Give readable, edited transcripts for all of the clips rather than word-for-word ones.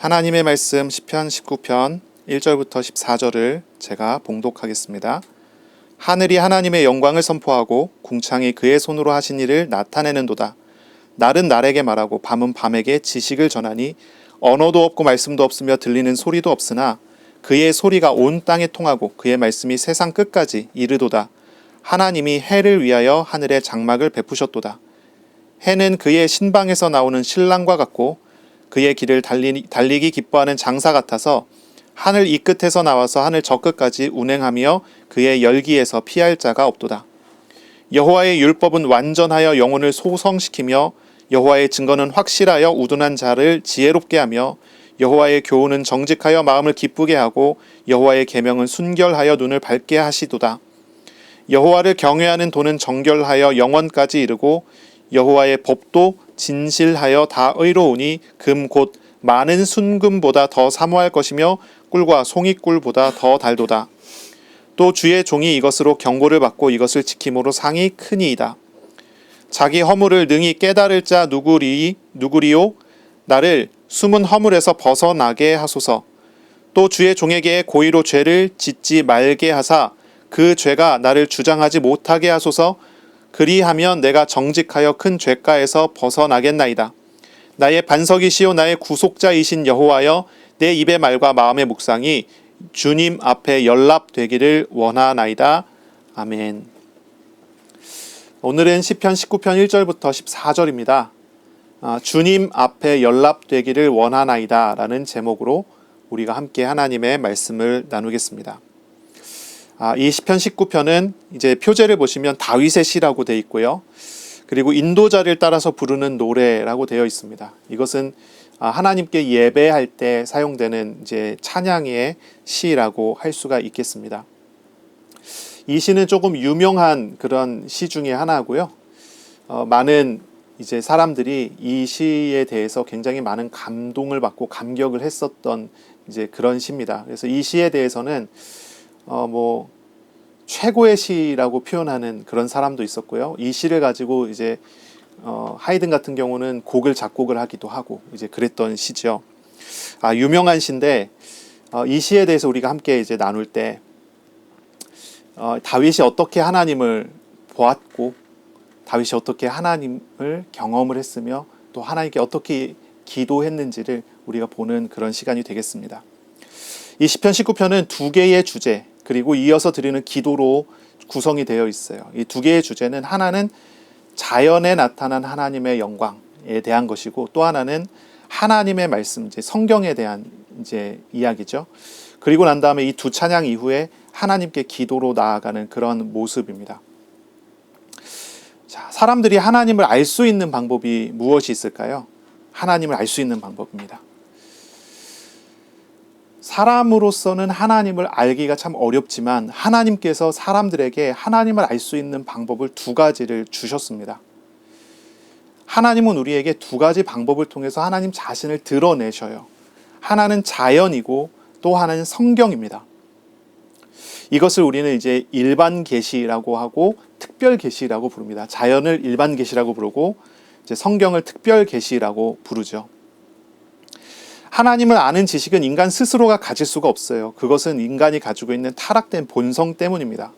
하나님의 말씀 시편 19편 1절부터 14절을 제가 봉독하겠습니다. 하늘이 하나님의 영광을 선포하고 궁창이 그의 손으로 하신 일을 나타내는도다. 날은 날에게 말하고 밤은 밤에게 지식을 전하니 언어도 없고 말씀도 없으며 들리는 소리도 없으나 그의 소리가 온 땅에 통하고 그의 말씀이 세상 끝까지 이르도다. 하나님이 해를 위하여 하늘에 장막을 베푸셨도다. 해는 그의 신방에서 나오는 신랑과 같고 그의 길을 달리기 기뻐하는 장사 같아서 하늘 이 끝에서 나와서 하늘 저 끝까지 운행하며 그의 열기에서 피할 자가 없도다. 여호와의 율법은 완전하여 영혼을 소성시키며 여호와의 증거는 확실하여 우둔한 자를 지혜롭게 하며 여호와의 교훈은 정직하여 마음을 기쁘게 하고 여호와의 계명은 순결하여 눈을 밝게 하시도다. 여호와를 경외하는 도는 정결하여 영원까지 이르고 여호와의 법도 진실하여 다 의로우니 금 곧 많은 순금보다 더 사모할 것이며 꿀과 송이꿀보다 더 달도다. 또 주의 종이 이것으로 경고를 받고 이것을 지킴으로 상이 크니이다. 자기 허물을 능히 깨달을 자 누구리요? 나를 숨은 허물에서 벗어나게 하소서. 또 주의 종에게 고의로 죄를 짓지 말게 하사 그 죄가 나를 주장하지 못하게 하소서. 그리하면 내가 정직하여 큰 죄가에서 벗어나겠나이다. 나의 반석이시요 나의 구속자이신 여호와여, 내 입의 말과 마음의 묵상이 주님 앞에 연락되기를 원하나이다. 아멘. 오늘은 시편 19편 1절부터 14절입니다. 주님 앞에 연락되기를 원하나이다 라는 제목으로 우리가 함께 하나님의 말씀을 나누겠습니다. 이 시편 19편은 이제 표제를 보시면 다윗의 시라고 되어 있고요. 그리고 인도자를 따라서 부르는 노래라고 되어 있습니다. 이것은 하나님께 예배할 때 사용되는 이제 찬양의 시라고 할 수가 있겠습니다. 이 시는 조금 유명한 그런 시 중에 하나고요. 많은 이제 사람들이 이 시에 대해서 굉장히 많은 감동을 받고 감격을 했었던 이제 그런 시입니다. 그래서 이 시에 대해서는 최고의 시라고 표현하는 그런 사람도 있었고요. 이 시를 가지고 이제 하이든 같은 경우는 곡을 작곡을 하기도 하고 이제 그랬던 시죠. 유명한 시인데 이 시에 대해서 우리가 함께 이제 나눌 때 다윗이 어떻게 하나님을 보았고 다윗이 어떻게 하나님을 경험을 했으며 또 하나님께 어떻게 기도했는지를 우리가 보는 그런 시간이 되겠습니다. 이 시편 19편은 두 개의 주제 그리고 이어서 드리는 기도로 구성이 되어 있어요. 이 두 개의 주제는 하나는 자연에 나타난 하나님의 영광에 대한 것이고 또 하나는 하나님의 말씀, 이제 성경에 대한 이제 이야기죠. 그리고 난 다음에 이 두 찬양 이후에 하나님께 기도로 나아가는 그런 모습입니다. 자, 사람들이 하나님을 알 수 있는 방법이 무엇이 있을까요? 하나님을 알 수 있는 방법입니다. 사람으로서는 하나님을 알기가 참 어렵지만 하나님께서 사람들에게 하나님을 알 수 있는 방법을 두 가지를 주셨습니다. 하나님은 우리에게 두 가지 방법을 통해서 하나님 자신을 드러내셔요. 하나는 자연이고 또 하나는 성경입니다. 이것을 우리는 이제 일반 계시라고 하고 특별 계시라고 부릅니다. 자연을 일반 계시라고 부르고 이제 성경을 특별 계시라고 부르죠. 하나님을 아는 지식은 인간 스스로가 가질 수가 없어요. 그것은 인간이 가지고 있는 타락된 본성 때문입니다.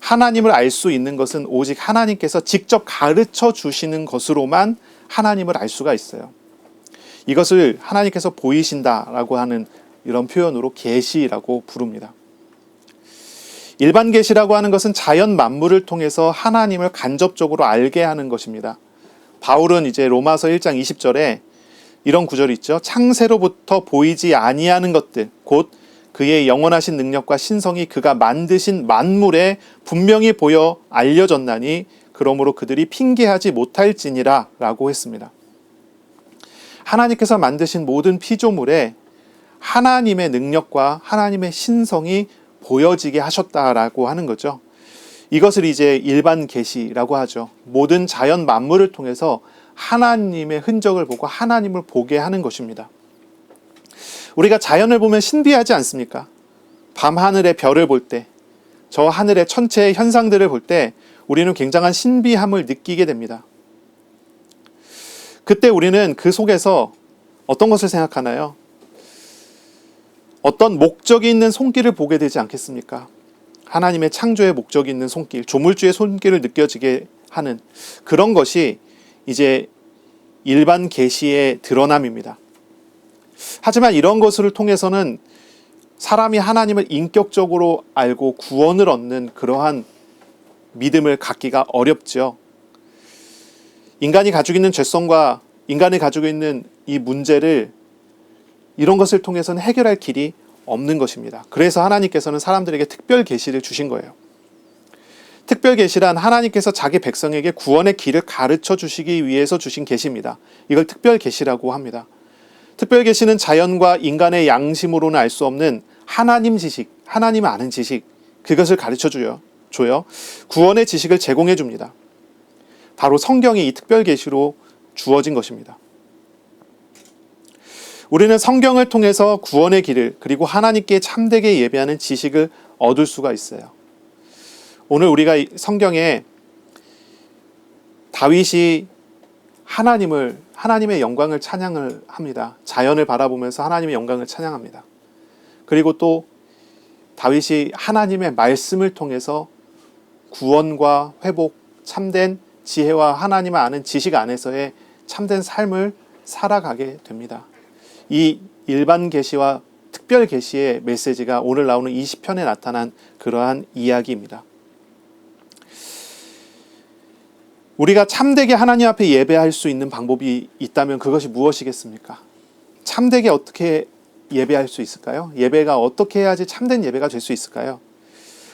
하나님을 알 수 있는 것은 오직 하나님께서 직접 가르쳐 주시는 것으로만 하나님을 알 수가 있어요. 이것을 하나님께서 보이신다라고 하는 이런 표현으로 계시라고 부릅니다. 일반 계시라고 하는 것은 자연 만물을 통해서 하나님을 간접적으로 알게 하는 것입니다. 바울은 이제 로마서 1장 20절에 이런 구절이 있죠. 창세로부터 보이지 아니하는 것들 곧 그의 영원하신 능력과 신성이 그가 만드신 만물에 분명히 보여 알려졌나니 그러므로 그들이 핑계하지 못할지니라 라고 했습니다. 하나님께서 만드신 모든 피조물에 하나님의 능력과 하나님의 신성이 보여지게 하셨다라고 하는 거죠. 이것을 이제 일반 계시라고 하죠. 모든 자연 만물을 통해서 하나님의 흔적을 보고 하나님을 보게 하는 것입니다. 우리가 자연을 보면 신비하지 않습니까? 밤하늘의 별을 볼 때, 저 하늘의 천체의 현상들을 볼 때 우리는 굉장한 신비함을 느끼게 됩니다. 그때 우리는 그 속에서 어떤 것을 생각하나요? 어떤 목적이 있는 손길을 보게 되지 않겠습니까? 하나님의 창조의 목적이 있는 손길, 조물주의 손길을 느껴지게 하는 그런 것이 이제 일반 계시의 드러남입니다. 하지만 이런 것을 통해서는 사람이 하나님을 인격적으로 알고 구원을 얻는 그러한 믿음을 갖기가 어렵죠. 인간이 가지고 있는 죄성과 인간이 가지고 있는 이 문제를 이런 것을 통해서는 해결할 길이 없는 것입니다. 그래서 하나님께서는 사람들에게 특별 계시를 주신 거예요. 특별 계시란 하나님께서 자기 백성에게 구원의 길을 가르쳐 주시기 위해서 주신 계시입니다. 이걸 특별 계시라고 합니다. 특별 계시는 자연과 인간의 양심으로는 알 수 없는 하나님 지식, 하나님 아는 지식, 그것을 가르쳐 줘요. 구원의 지식을 제공해 줍니다. 바로 성경이 이 특별 계시로 주어진 것입니다. 우리는 성경을 통해서 구원의 길을 그리고 하나님께 참되게 예배하는 지식을 얻을 수가 있어요. 오늘 우리가 성경에 다윗이 하나님의 영광을 찬양을 합니다. 자연을 바라보면서 하나님의 영광을 찬양합니다. 그리고 또 다윗이 하나님의 말씀을 통해서 구원과 회복, 참된 지혜와 하나님을 아는 지식 안에서의 참된 삶을 살아가게 됩니다. 이 일반 계시와 특별 계시의 메시지가 오늘 나오는 20편에 나타난 그러한 이야기입니다. 우리가 참되게 하나님 앞에 예배할 수 있는 방법이 있다면 그것이 무엇이겠습니까? 참되게 어떻게 예배할 수 있을까요? 예배가 어떻게 해야지 참된 예배가 될 수 있을까요?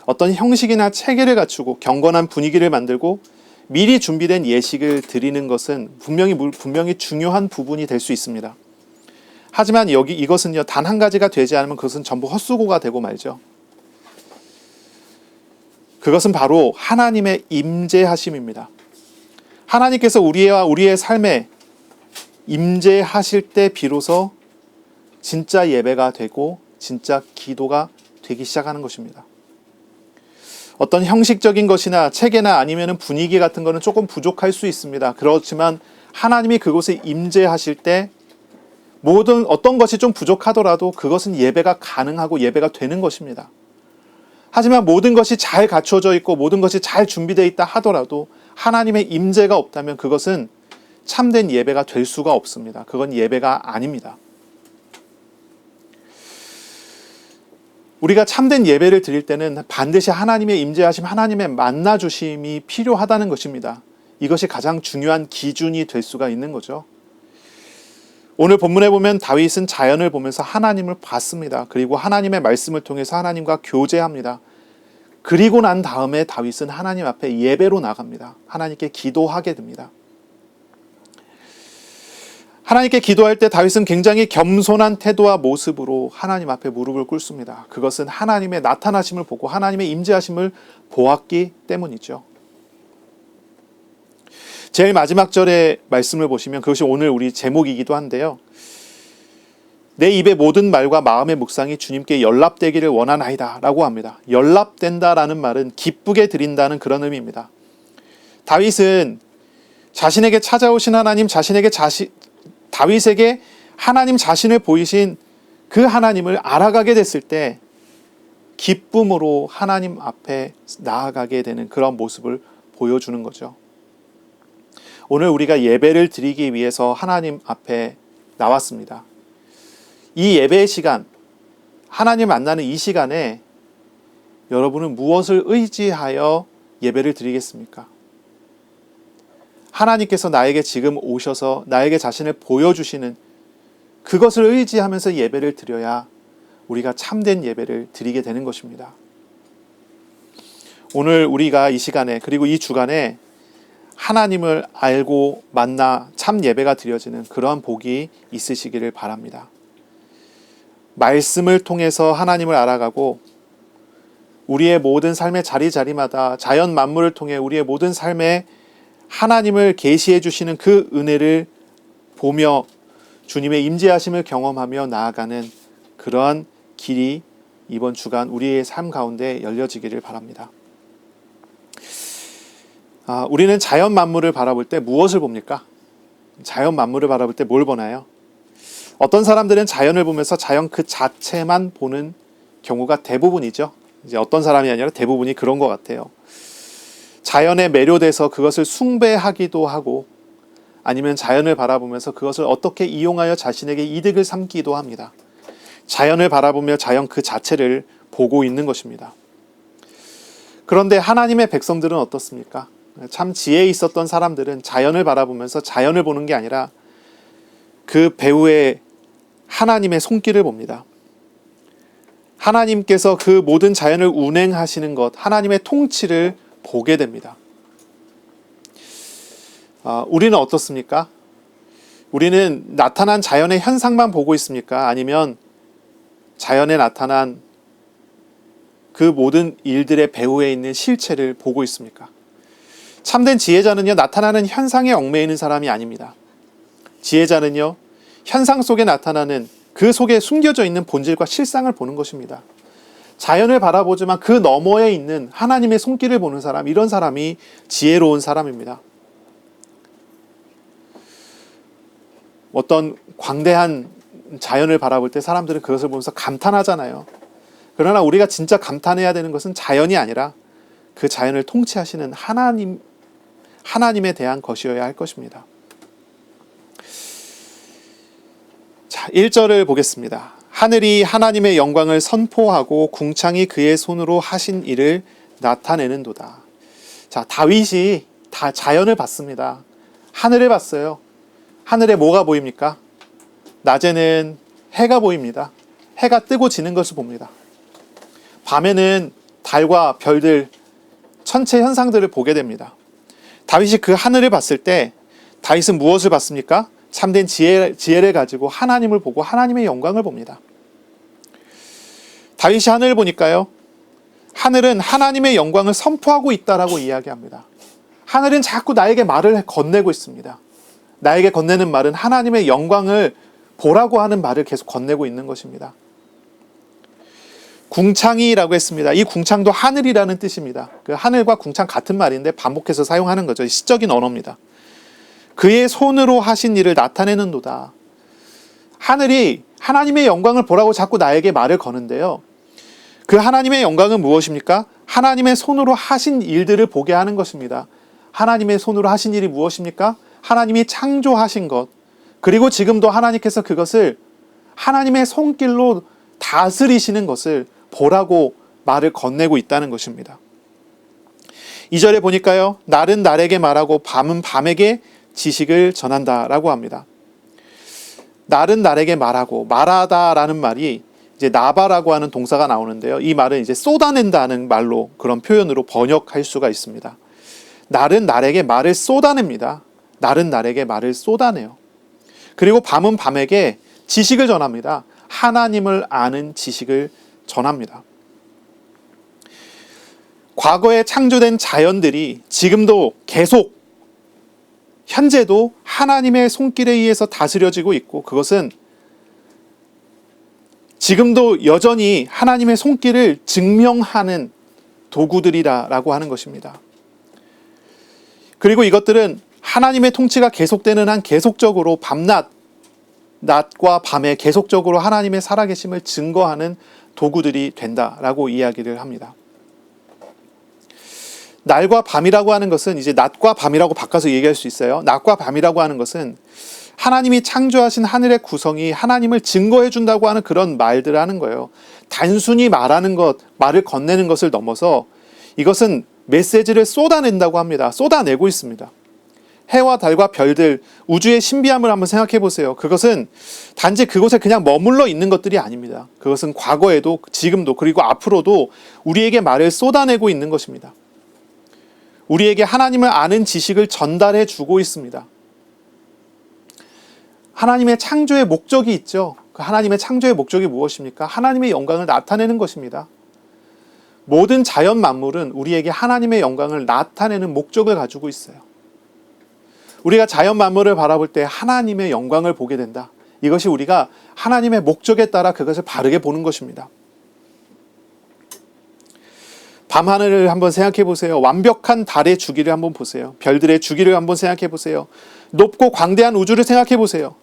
어떤 형식이나 체계를 갖추고 경건한 분위기를 만들고 미리 준비된 예식을 드리는 것은 분명히 중요한 부분이 될 수 있습니다. 하지만 이것은요, 단 한 가지가 되지 않으면 그것은 전부 헛수고가 되고 말죠. 그것은 바로 하나님의 임재하심입니다. 하나님께서 우리의 삶에 임재하실 때 비로소 진짜 예배가 되고 진짜 기도가 되기 시작하는 것입니다. 어떤 형식적인 것이나 체계나 아니면 분위기 같은 것은 조금 부족할 수 있습니다. 그렇지만 하나님이 그곳에 임재하실 때 어떤 것이 좀 부족하더라도 그것은 예배가 가능하고 예배가 되는 것입니다. 하지만 모든 것이 잘 갖춰져 있고 모든 것이 잘 준비되어 있다 하더라도 하나님의 임재가 없다면 그것은 참된 예배가 될 수가 없습니다. 그건 예배가 아닙니다. 우리가 참된 예배를 드릴 때는 반드시 하나님의 임재하심, 하나님의 만나주심이 필요하다는 것입니다. 이것이 가장 중요한 기준이 될 수가 있는 거죠. 오늘 본문에 보면 다윗은 자연을 보면서 하나님을 봤습니다. 그리고 하나님의 말씀을 통해서 하나님과 교제합니다. 그리고 난 다음에 다윗은 하나님 앞에 예배로 나갑니다. 하나님께 기도하게 됩니다. 하나님께 기도할 때 다윗은 굉장히 겸손한 태도와 모습으로 하나님 앞에 무릎을 꿇습니다. 그것은 하나님의 나타나심을 보고 하나님의 임재하심을 보았기 때문이죠. 제일 마지막 절의 말씀을 보시면 그것이 오늘 우리 제목이기도 한데요. 내 입의 모든 말과 마음의 묵상이 주님께 연락되기를 원하나이다 라고 합니다. 연락된다라는 말은 기쁘게 드린다는 그런 의미입니다. 다윗은 자신에게 찾아오신 하나님, 다윗에게 하나님 자신을 보이신 그 하나님을 알아가게 됐을 때 기쁨으로 하나님 앞에 나아가게 되는 그런 모습을 보여주는 거죠. 오늘 우리가 예배를 드리기 위해서 하나님 앞에 나왔습니다. 이 예배의 시간, 하나님 만나는 이 시간에 여러분은 무엇을 의지하여 예배를 드리겠습니까? 하나님께서 나에게 지금 오셔서 나에게 자신을 보여주시는 그것을 의지하면서 예배를 드려야 우리가 참된 예배를 드리게 되는 것입니다. 오늘 우리가 이 시간에 그리고 이 주간에 하나님을 알고 만나 참 예배가 드려지는 그러한 복이 있으시기를 바랍니다. 말씀을 통해서 하나님을 알아가고 우리의 모든 삶의 자리자리마다 자연 만물을 통해 우리의 모든 삶에 하나님을 계시해 주시는 그 은혜를 보며 주님의 임재하심을 경험하며 나아가는 그러한 길이 이번 주간 우리의 삶 가운데 열려지기를 바랍니다. 우리는 자연 만물을 바라볼 때 무엇을 봅니까? 자연 만물을 바라볼 때 뭘 보나요? 어떤 사람들은 자연을 보면서 자연 그 자체만 보는 경우가 대부분이죠. 이제 어떤 사람이 아니라 대부분이 그런 것 같아요. 자연에 매료돼서 그것을 숭배하기도 하고 아니면 자연을 바라보면서 그것을 어떻게 이용하여 자신에게 이득을 삼기도 합니다. 자연을 바라보며 자연 그 자체를 보고 있는 것입니다. 그런데 하나님의 백성들은 어떻습니까? 참 지혜 있었던 사람들은 자연을 바라보면서 자연을 보는 게 아니라 그 배후에 하나님의 손길을 봅니다. 하나님께서 그 모든 자연을 운행하시는 것, 하나님의 통치를 보게 됩니다. 우리는 어떻습니까? 우리는 나타난 자연의 현상만 보고 있습니까? 아니면 자연에 나타난 그 모든 일들의 배후에 있는 실체를 보고 있습니까? 참된 지혜자는요, 나타나는 현상에 얽매이는 사람이 아닙니다. 지혜자는요, 현상 속에 나타나는 그 속에 숨겨져 있는 본질과 실상을 보는 것입니다. 자연을 바라보지만 그 너머에 있는 하나님의 손길을 보는 사람, 이런 사람이 지혜로운 사람입니다. 어떤 광대한 자연을 바라볼 때 사람들은 그것을 보면서 감탄하잖아요. 그러나 우리가 진짜 감탄해야 되는 것은 자연이 아니라 그 자연을 통치하시는 하나님에 대한 것이어야 할 것입니다. 자, 1절을 보겠습니다. 하늘이 하나님의 영광을 선포하고 궁창이 그의 손으로 하신 일을 나타내는도다. 자, 다윗이 다 자연을 봤습니다. 하늘을 봤어요. 하늘에 뭐가 보입니까? 낮에는 해가 보입니다. 해가 뜨고 지는 것을 봅니다. 밤에는 달과 별들, 천체 현상들을 보게 됩니다. 다윗이 그 하늘을 봤을 때 다윗은 무엇을 봤습니까? 참된 지혜를 가지고 하나님을 보고 하나님의 영광을 봅니다. 다윗이 하늘을 보니까요, 하늘은 하나님의 영광을 선포하고 있다라고 이야기합니다. 하늘은 자꾸 나에게 말을 건네고 있습니다. 나에게 건네는 말은 하나님의 영광을 보라고 하는 말을 계속 건네고 있는 것입니다. 궁창이라고 했습니다. 이 궁창도 하늘이라는 뜻입니다. 그 하늘과 궁창 같은 말인데 반복해서 사용하는 거죠. 시적인 언어입니다. 그의 손으로 하신 일을 나타내는도다. 하늘이 하나님의 영광을 보라고 자꾸 나에게 말을 거는데요. 그 하나님의 영광은 무엇입니까? 하나님의 손으로 하신 일들을 보게 하는 것입니다. 하나님의 손으로 하신 일이 무엇입니까? 하나님이 창조하신 것, 그리고 지금도 하나님께서 그것을 하나님의 손길로 다스리시는 것을 보라고 말을 건네고 있다는 것입니다. 2절에 보니까요, 날은 날에게 말하고 밤은 밤에게 지식을 전한다라고 합니다. 날은 날에게 말하다라는 말이 이제 나바라고 하는 동사가 나오는데요. 이 말은 이제 쏟아낸다는 말로, 그런 표현으로 번역할 수가 있습니다. 날은 날에게 말을 쏟아냅니다. 날은 날에게 말을 쏟아내요. 그리고 밤은 밤에게 지식을 전합니다. 하나님을 아는 지식을 전합니다. 과거에 창조된 자연들이 지금도 계속 현재도 하나님의 손길에 의해서 다스려지고 있고, 그것은 지금도 여전히 하나님의 손길을 증명하는 도구들이라고 하는 것입니다. 그리고 이것들은 하나님의 통치가 계속되는 한 계속적으로 낮과 밤에 계속적으로 하나님의 살아계심을 증거하는 도구들이 된다라고 이야기를 합니다. 날과 밤이라고 하는 것은 이제 낮과 밤이라고 바꿔서 얘기할 수 있어요. 낮과 밤이라고 하는 것은 하나님이 창조하신 하늘의 구성이 하나님을 증거해 준다고 하는 그런 말들을 하는 거예요. 단순히 말하는 것, 말을 건네는 것을 넘어서 이것은 메시지를 쏟아낸다고 합니다. 쏟아내고 있습니다. 해와 달과 별들, 우주의 신비함을 한번 생각해 보세요. 그것은 단지 그곳에 그냥 머물러 있는 것들이 아닙니다. 그것은 과거에도, 지금도, 그리고 앞으로도 우리에게 말을 쏟아내고 있는 것입니다. 우리에게 하나님을 아는 지식을 전달해 주고 있습니다. 하나님의 창조의 목적이 있죠. 그 하나님의 창조의 목적이 무엇입니까? 하나님의 영광을 나타내는 것입니다. 모든 자연 만물은 우리에게 하나님의 영광을 나타내는 목적을 가지고 있어요. 우리가 자연 만물을 바라볼 때 하나님의 영광을 보게 된다. 이것이 우리가 하나님의 목적에 따라 그것을 바르게 보는 것입니다. 밤하늘을 한번 생각해 보세요. 완벽한 달의 주기를 한번 보세요. 별들의 주기를 한번 생각해 보세요. 높고 광대한 우주를 생각해 보세요.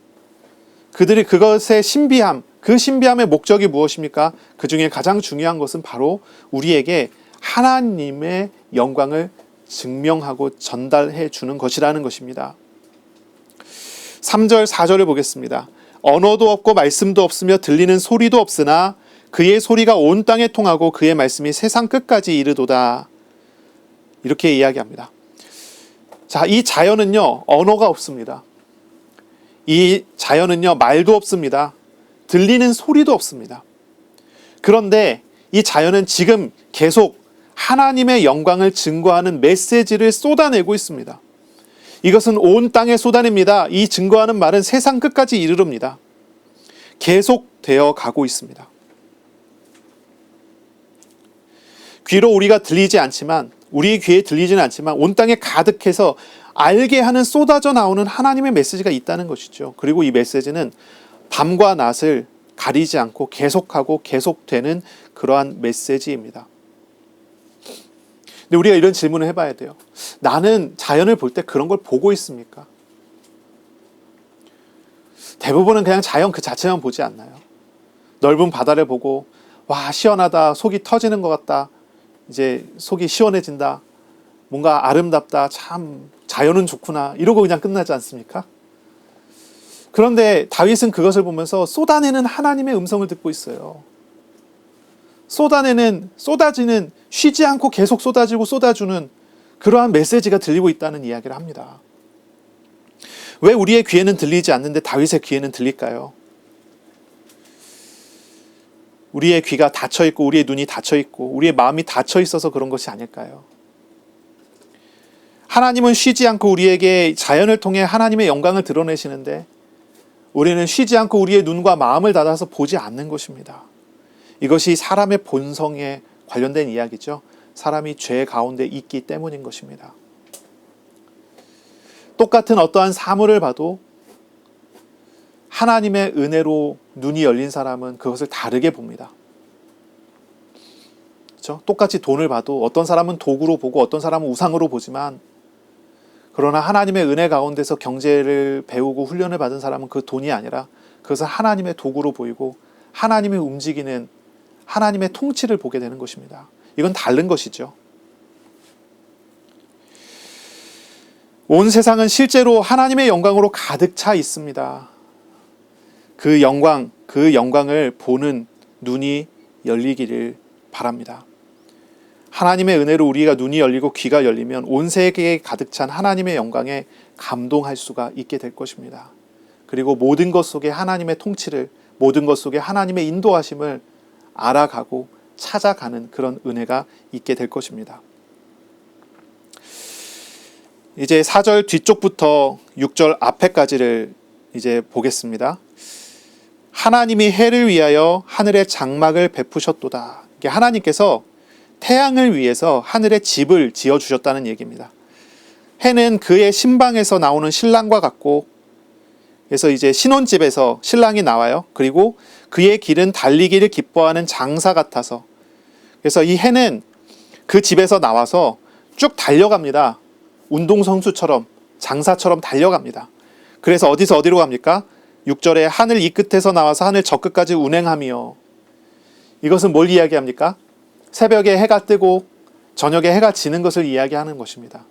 그들이 그것의 신비함, 그 신비함의 목적이 무엇입니까? 그 중에 가장 중요한 것은 바로 우리에게 하나님의 영광을 증명하고 전달해 주는 것이라는 것입니다. 3절, 4절을 보겠습니다. 언어도 없고 말씀도 없으며 들리는 소리도 없으나 그의 소리가 온 땅에 통하고 그의 말씀이 세상 끝까지 이르도다. 이렇게 이야기합니다. 자, 이 자연은요, 언어가 없습니다. 이 자연은요, 말도 없습니다. 들리는 소리도 없습니다. 그런데 이 자연은 지금 계속 하나님의 영광을 증거하는 메시지를 쏟아내고 있습니다. 이것은 온 땅에 쏟아냅니다. 이 증거하는 말은 세상 끝까지 이르릅니다. 계속되어 가고 있습니다. 귀로 우리가 들리지 않지만, 우리의 귀에 들리지는 않지만 온 땅에 가득해서 알게 하는 쏟아져 나오는 하나님의 메시지가 있다는 것이죠. 그리고 이 메시지는 밤과 낮을 가리지 않고 계속하고 계속되는 그러한 메시지입니다. 근데 우리가 이런 질문을 해봐야 돼요. 나는 자연을 볼 때 그런 걸 보고 있습니까? 대부분은 그냥 자연 그 자체만 보지 않나요? 넓은 바다를 보고 와, 시원하다, 속이 터지는 것 같다, 이제 속이 시원해진다, 뭔가 아름답다, 참 자연은 좋구나, 이러고 그냥 끝나지 않습니까? 그런데 다윗은 그것을 보면서 쏟아내는 하나님의 음성을 듣고 있어요. 쏟아지는, 쉬지 않고 계속 쏟아지고 쏟아주는 그러한 메시지가 들리고 있다는 이야기를 합니다. 왜 우리의 귀에는 들리지 않는데 다윗의 귀에는 들릴까요? 우리의 귀가 닫혀있고 우리의 눈이 닫혀있고 우리의 마음이 닫혀있어서 그런 것이 아닐까요? 하나님은 쉬지 않고 우리에게 자연을 통해 하나님의 영광을 드러내시는데 우리는 쉬지 않고 우리의 눈과 마음을 닫아서 보지 않는 것입니다. 이것이 사람의 본성에 관련된 이야기죠. 사람이 죄 가운데 있기 때문인 것입니다. 똑같은 어떠한 사물을 봐도 하나님의 은혜로 눈이 열린 사람은 그것을 다르게 봅니다. 그렇죠? 똑같이 돈을 봐도 어떤 사람은 도구로 보고 어떤 사람은 우상으로 보지만, 그러나 하나님의 은혜 가운데서 경제를 배우고 훈련을 받은 사람은 그 돈이 아니라 그것을 하나님의 도구로 보이고 하나님의 움직이는 하나님의 통치를 보게 되는 것입니다. 이건 다른 것이죠. 온 세상은 실제로 하나님의 영광으로 가득 차 있습니다. 그 영광을 보는 눈이 열리기를 바랍니다. 하나님의 은혜로 우리가 눈이 열리고 귀가 열리면 온 세계에 가득 찬 하나님의 영광에 감동할 수가 있게 될 것입니다. 그리고 모든 것 속에 하나님의 통치를, 모든 것 속에 하나님의 인도하심을 알아가고 찾아가는 그런 은혜가 있게 될 것입니다. 이제 4절 뒤쪽부터 6절 앞에까지를 이제 보겠습니다. 하나님이 해를 위하여 하늘의 장막을 베푸셨도다. 이게 하나님께서 태양을 위해서 하늘에 집을 지어주셨다는 얘기입니다. 해는 그의 신방에서 나오는 신랑과 같고, 그래서 이제 신혼집에서 신랑이 나와요. 그리고 그의 길은 달리기를 기뻐하는 장사 같아서, 그래서 이 해는 그 집에서 나와서 쭉 달려갑니다. 운동선수처럼, 장사처럼 달려갑니다. 그래서 어디서 어디로 갑니까? 6절에 하늘 이 끝에서 나와서 하늘 저 끝까지 운행하며, 이것은 뭘 이야기합니까? 새벽에 해가 뜨고 저녁에 해가 지는 것을 이야기하는 것입니다.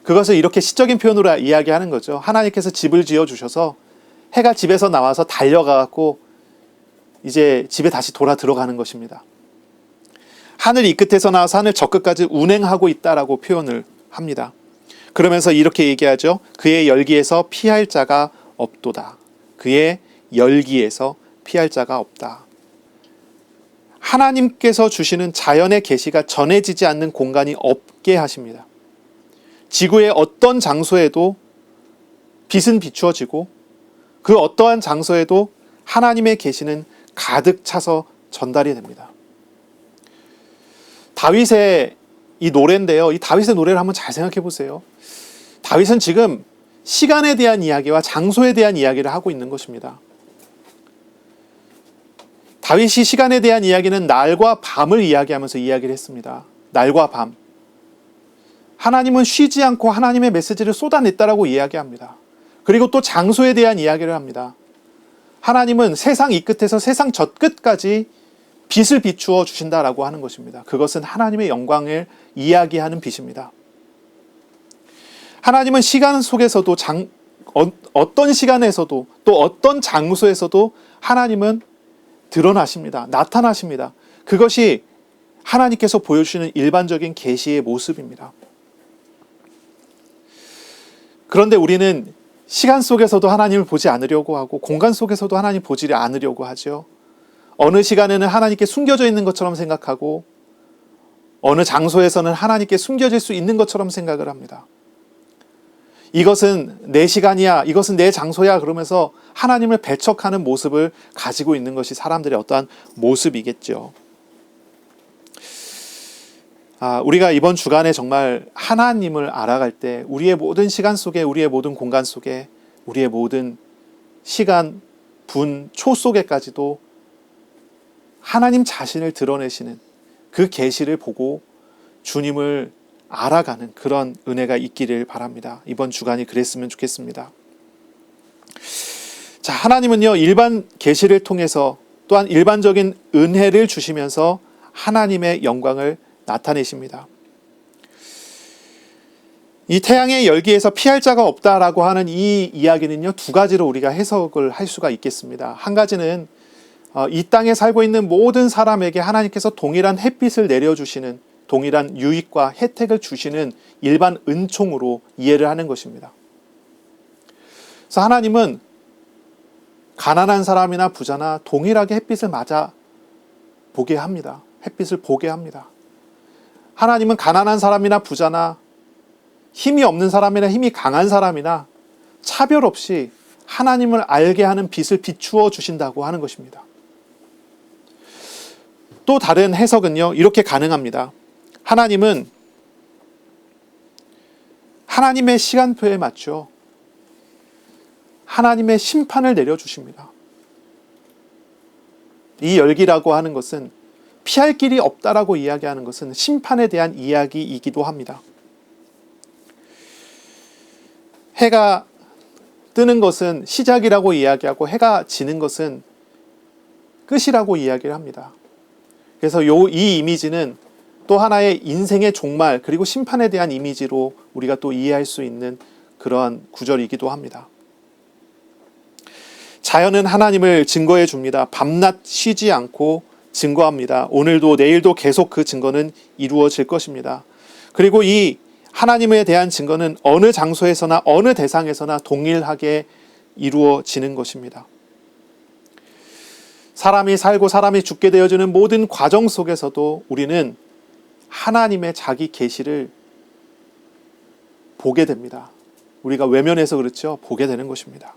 그것을 이렇게 시적인 표현으로 이야기하는 거죠. 하나님께서 집을 지어주셔서 해가 집에서 나와서 달려가고 이제 집에 다시 돌아 들어가는 것입니다. 하늘 이 끝에서 나와서 하늘 저 끝까지 운행하고 있다라고 표현을 합니다. 그러면서 이렇게 얘기하죠. 그의 열기에서 피할 자가 없도다. 그의 열기에서 피할 자가 없다. 하나님께서 주시는 자연의 계시가 전해지지 않는 공간이 없게 하십니다. 지구의 어떤 장소에도 빛은 비추어지고 그 어떠한 장소에도 하나님의 계시는 가득 차서 전달이 됩니다. 다윗의 이 노래인데요. 이 다윗의 노래를 한번 잘 생각해 보세요. 다윗은 지금 시간에 대한 이야기와 장소에 대한 이야기를 하고 있는 것입니다. 다윗이 시간에 대한 이야기는 날과 밤을 이야기하면서 이야기를 했습니다. 날과 밤. 하나님은 쉬지 않고 하나님의 메시지를 쏟아냈다라고 이야기합니다. 그리고 또 장소에 대한 이야기를 합니다. 하나님은 세상 이 끝에서 세상 저 끝까지 빛을 비추어 주신다라고 하는 것입니다. 그것은 하나님의 영광을 이야기하는 빛입니다. 하나님은 시간 속에서도 어떤 시간에서도 또 어떤 장소에서도 하나님은 드러나십니다. 나타나십니다. 그것이 하나님께서 보여주시는 일반적인 계시의 모습입니다. 그런데 우리는 시간 속에서도 하나님을 보지 않으려고 하고 공간 속에서도 하나님 보지 않으려고 하죠. 어느 시간에는 하나님께 숨겨져 있는 것처럼 생각하고 어느 장소에서는 하나님께 숨겨질 수 있는 것처럼 생각을 합니다. 이것은 내 시간이야, 이것은 내 장소야 그러면서 하나님을 배척하는 모습을 가지고 있는 것이 사람들의 어떠한 모습이겠죠. 우리가 이번 주간에 정말 하나님을 알아갈 때 우리의 모든 시간 속에, 우리의 모든 공간 속에, 우리의 모든 시간, 분, 초 속에까지도 하나님 자신을 드러내시는 그 계시를 보고 주님을 알아가는 그런 은혜가 있기를 바랍니다. 이번 주간이 그랬으면 좋겠습니다. 자, 하나님은요, 일반 계시를 통해서 또한 일반적인 은혜를 주시면서 하나님의 영광을 나타내십니다. 이 태양의 열기에서 피할 자가 없다라고 하는 이 이야기는요, 두 가지로 우리가 해석을 할 수가 있겠습니다. 한 가지는 이 땅에 살고 있는 모든 사람에게 하나님께서 동일한 햇빛을 내려주시는, 동일한 유익과 혜택을 주시는 일반 은총으로 이해를 하는 것입니다. 그래서 하나님은 가난한 사람이나 부자나 동일하게 햇빛을 맞아 보게 합니다. 햇빛을 보게 합니다. 하나님은 가난한 사람이나 부자나 힘이 없는 사람이나 힘이 강한 사람이나 차별 없이 하나님을 알게 하는 빛을 비추어 주신다고 하는 것입니다. 또 다른 해석은요, 이렇게 가능합니다. 하나님은 하나님의 시간표에 맞춰 하나님의 심판을 내려주십니다. 이 열기라고 하는 것은 피할 길이 없다라고 이야기하는 것은 심판에 대한 이야기이기도 합니다. 해가 뜨는 것은 시작이라고 이야기하고 해가 지는 것은 끝이라고 이야기를 합니다. 그래서 이 이미지는 또 하나의 인생의 종말 그리고 심판에 대한 이미지로 우리가 또 이해할 수 있는 그러한 구절이기도 합니다. 자연은 하나님을 증거해 줍니다. 밤낮 쉬지 않고 증거합니다. 오늘도 내일도 계속 그 증거는 이루어질 것입니다. 그리고 이 하나님에 대한 증거는 어느 장소에서나 어느 대상에서나 동일하게 이루어지는 것입니다. 사람이 살고 사람이 죽게 되어지는 모든 과정 속에서도 우리는 하나님의 자기 계시를 보게 됩니다. 우리가 외면해서 그렇죠. 보게 되는 것입니다.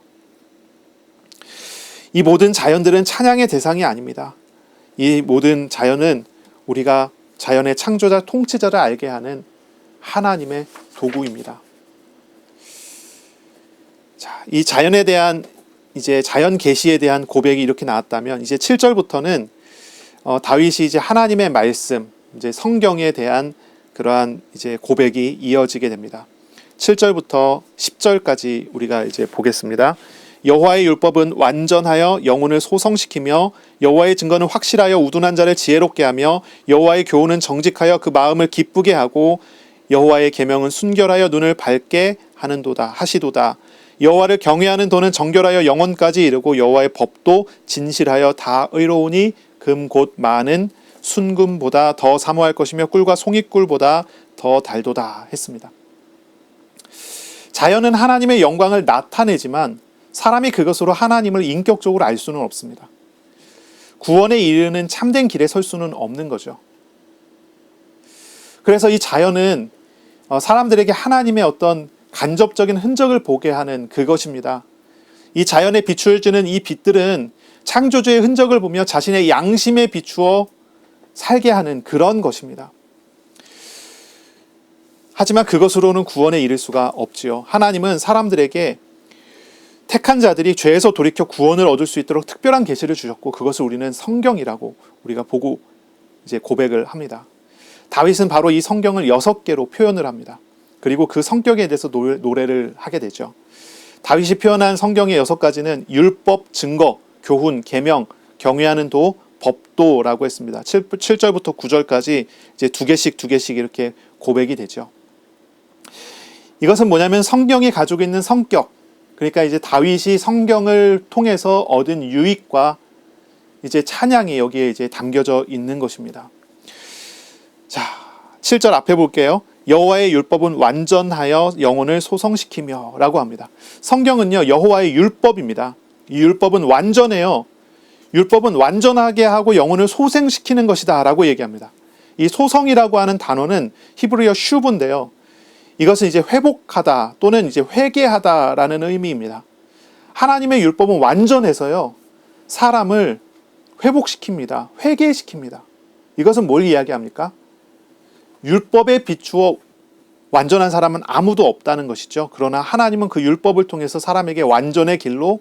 이 모든 자연들은 찬양의 대상이 아닙니다. 이 모든 자연은 우리가 자연의 창조자, 통치자를 알게 하는 하나님의 도구입니다. 자, 이 자연에 대한 이제 자연 계시에 대한 고백이 이렇게 나왔다면 이제 7절부터는 다윗이 이제 하나님의 말씀, 이제 성경에 대한 그러한 이제 고백이 이어지게 됩니다. 7절부터 10절까지 우리가 이제 보겠습니다. 여호와의 율법은 완전하여 영혼을 소성시키며 여호와의 증거는 확실하여 우둔한 자를 지혜롭게 하며 여호와의 교훈은 정직하여 그 마음을 기쁘게 하고 여호와의 계명은 순결하여 눈을 밝게 하시도다. 여호와를 경외하는 도는 정결하여 영혼까지 이르고 여호와의 법도 진실하여 다 의로우니 금 곧 많은 순금보다 더 사모할 것이며 꿀과 송이꿀보다 더 달도다 했습니다. 자연은 하나님의 영광을 나타내지만 사람이 그것으로 하나님을 인격적으로 알 수는 없습니다. 구원에 이르는 참된 길에 설 수는 없는 거죠. 그래서 이 자연은 사람들에게 하나님의 어떤 간접적인 흔적을 보게 하는 그것입니다. 이 자연에 비추어지는 이 빛들은 창조주의 흔적을 보며 자신의 양심에 비추어 살게 하는 그런 것입니다. 하지만 그것으로는 구원에 이를 수가 없지요. 하나님은 사람들에게 택한 자들이 죄에서 돌이켜 구원을 얻을 수 있도록 특별한 계시를 주셨고 그것을 우리는 성경이라고 우리가 보고 이제 고백을 합니다. 다윗은 바로 이 성경을 6개로 표현을 합니다. 그리고 그 성격에 대해서 노래를 하게 되죠. 다윗이 표현한 성경의 6가지는 율법, 증거, 교훈, 계명, 경외하는 도, 법도라고 했습니다. 7절부터 9절까지 이제 두 개씩 이렇게 고백이 되죠. 이것은 뭐냐면 성경이 가지고 있는 성격, 그러니까 이제 다윗이 성경을 통해서 얻은 유익과 이제 찬양이 여기에 이제 담겨져 있는 것입니다. 자, 7절 앞에 볼게요. 여호와의 율법은 완전하여 영혼을 소성시키며 라고 합니다. 성경은요, 여호와의 율법입니다. 이 율법은 완전해요. 율법은 완전하게 하고 영혼을 소생시키는 것이다 라고 얘기합니다. 이 소성이라고 하는 단어는 히브리어 슈브인데요. 이것은 이제 회복하다 또는 이제 회개하다라는 의미입니다. 하나님의 율법은 완전해서요, 사람을 회복시킵니다. 회개시킵니다. 이것은 뭘 이야기합니까? 율법에 비추어 완전한 사람은 아무도 없다는 것이죠. 그러나 하나님은 그 율법을 통해서 사람에게 완전의 길로,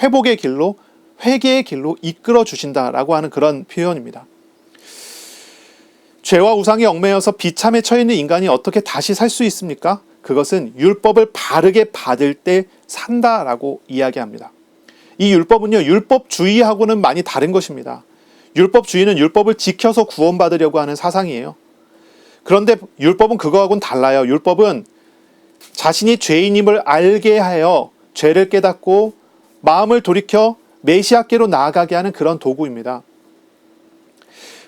회복의 길로, 회개의 길로 이끌어 주신다라고 하는 그런 표현입니다. 죄와 우상에 얽매여서 비참에 처해 있는 인간이 어떻게 다시 살 수 있습니까? 그것은 율법을 바르게 받을 때 산다라고 이야기합니다. 이 율법은요, 율법주의하고는 많이 다른 것입니다. 율법주의는 율법을 지켜서 구원받으려고 하는 사상이에요. 그런데 율법은 그거하고는 달라요. 율법은 자신이 죄인임을 알게 하여 죄를 깨닫고 마음을 돌이켜 메시아께로 나아가게 하는 그런 도구입니다.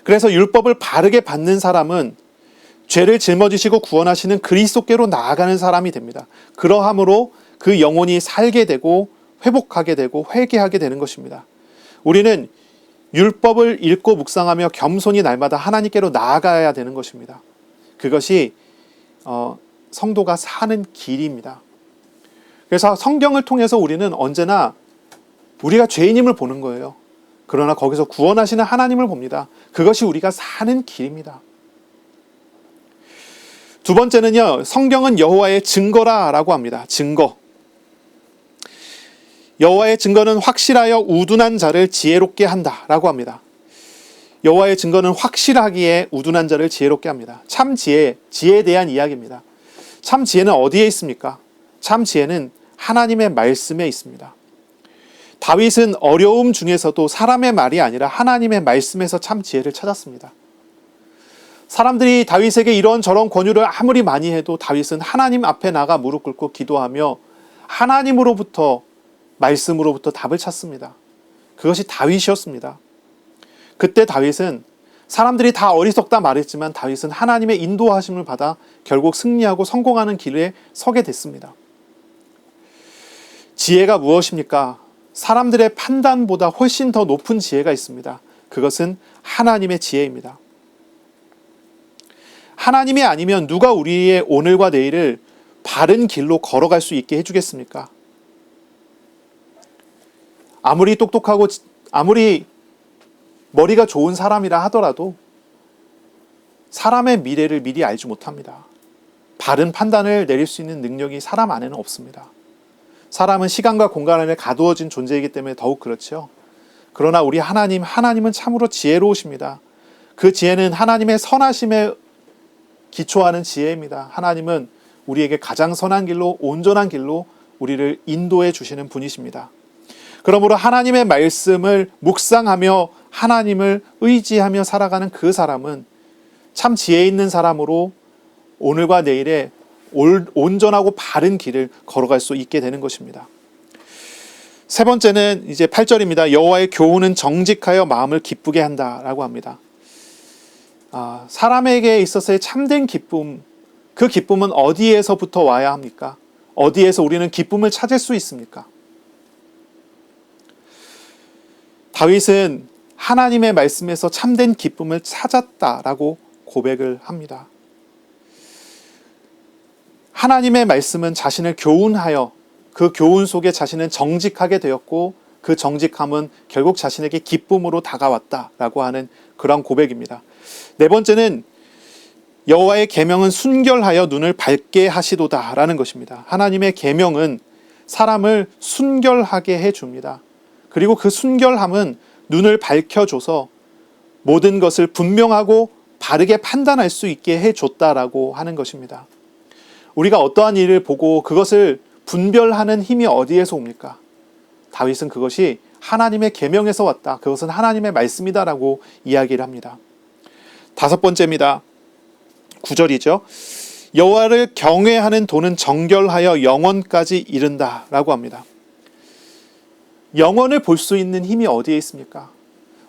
그래서 율법을 바르게 받는 사람은 죄를 짊어지시고 구원하시는 그리스도께로 나아가는 사람이 됩니다. 그러함으로 그 영혼이 살게 되고 회복하게 되고 회개하게 되는 것입니다. 우리는 율법을 읽고 묵상하며 겸손히 날마다 하나님께로 나아가야 되는 것입니다. 그것이 성도가 사는 길입니다. 그래서 성경을 통해서 우리는 언제나 우리가 죄인임을 보는 거예요. 그러나 거기서 구원하시는 하나님을 봅니다. 그것이 우리가 사는 길입니다. 두 번째는요, 성경은 여호와의 증거라라고 합니다. 증거. 여호와의 증거는 확실하여 우둔한 자를 지혜롭게 한다라고 합니다. 여호와의 증거는 확실하기에 우둔한 자를 지혜롭게 합니다. 참 지혜에 대한 이야기입니다. 참 지혜는 어디에 있습니까? 참 지혜는 하나님의 말씀에 있습니다. 다윗은 어려움 중에서도 사람의 말이 아니라 하나님의 말씀에서 참 지혜를 찾았습니다. 사람들이 다윗에게 이런저런 권유를 아무리 많이 해도 다윗은 하나님 앞에 나가 무릎 꿇고 기도하며 하나님으로부터, 말씀으로부터 답을 찾습니다. 그것이 다윗이었습니다. 그때 다윗은 사람들이 다 어리석다 말했지만 다윗은 하나님의 인도하심을 받아 결국 승리하고 성공하는 길에 서게 됐습니다. 지혜가 무엇입니까? 사람들의 판단보다 훨씬 더 높은 지혜가 있습니다. 그것은 하나님의 지혜입니다. 하나님이 아니면 누가 우리의 오늘과 내일을 바른 길로 걸어갈 수 있게 해주겠습니까? 아무리 똑똑하고 아무리 머리가 좋은 사람이라 하더라도 사람의 미래를 미리 알지 못합니다. 바른 판단을 내릴 수 있는 능력이 사람 안에는 없습니다. 사람은 시간과 공간 안에 가두어진 존재이기 때문에 더욱 그렇죠. 그러나 우리 하나님은 참으로 지혜로우십니다. 그 지혜는 하나님의 선하심에 기초하는 지혜입니다. 하나님은 우리에게 가장 선한 길로, 온전한 길로 우리를 인도해 주시는 분이십니다. 그러므로 하나님의 말씀을 묵상하며 하나님을 의지하며 살아가는 그 사람은 참 지혜 있는 사람으로 오늘과 내일에 온전하고 바른 길을 걸어갈 수 있게 되는 것입니다. 세 번째는 이제 8절입니다. 여호와의 교훈은 정직하여 마음을 기쁘게 한다라고 합니다. 사람에게 있어서의 참된 기쁨, 그 기쁨은 어디에서부터 와야 합니까? 어디에서 우리는 기쁨을 찾을 수 있습니까? 다윗은 하나님의 말씀에서 참된 기쁨을 찾았다라고 고백을 합니다. 하나님의 말씀은 자신을 교훈하여 그 교훈 속에 자신은 정직하게 되었고 그 정직함은 결국 자신에게 기쁨으로 다가왔다라고 하는 그런 고백입니다. 네 번째는 여호와의 계명은 순결하여 눈을 밝게 하시도다라는 것입니다. 하나님의 계명은 사람을 순결하게 해줍니다. 그리고 그 순결함은 눈을 밝혀줘서 모든 것을 분명하고 바르게 판단할 수 있게 해줬다라고 하는 것입니다. 우리가 어떠한 일을 보고 그것을 분별하는 힘이 어디에서 옵니까? 다윗은 그것이 하나님의 계명에서 왔다. 그것은 하나님의 말씀이다라고 이야기를 합니다. 다섯 번째입니다. 9절이죠. 여호와를 경외하는 도는 정결하여 영원까지 이른다라고 합니다. 영원을 볼 수 있는 힘이 어디에 있습니까?